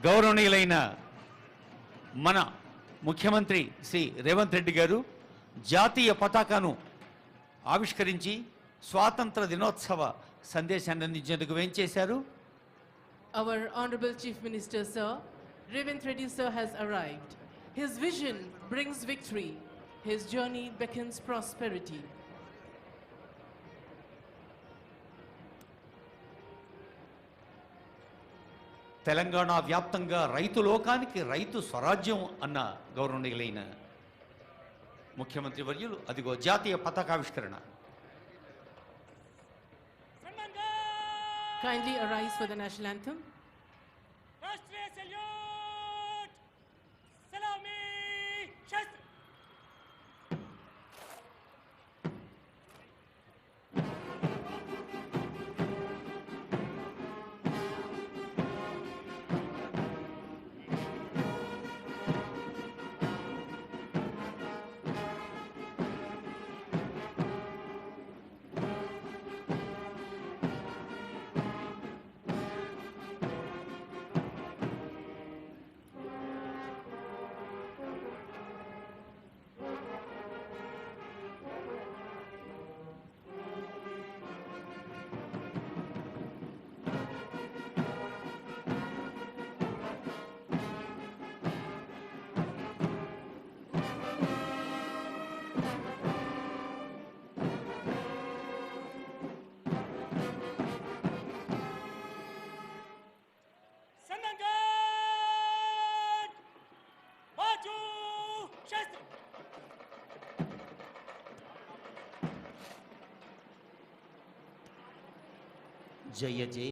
గౌరవనీయులైన మన ముఖ్యమంత్రి శ్రీ రేవంత్ రెడ్డి గారు జాతీయ పతాకాను ఆవిష్కరించి స్వాతంత్ర దినోత్సవ సందేశాన్ని అందించేందుకు వేంచేశారు. Our Honorable Chief Minister, Sir, Revanth Reddy Sir has arrived. His vision brings victory. His journey beckons prosperity. Telangana వ్యాప్తంగా రైతు లోకానికి రైతు స్వరాజ్యం అన్న గౌరవనీయులైన ముఖ్యమంత్రి వర్యులు అదిగో జాతీయ పతాకావిష్కరణ. Kindly arise for the national anthem. राष्ट्रीय सल्यूट सलामी शस्त्र జయ జయ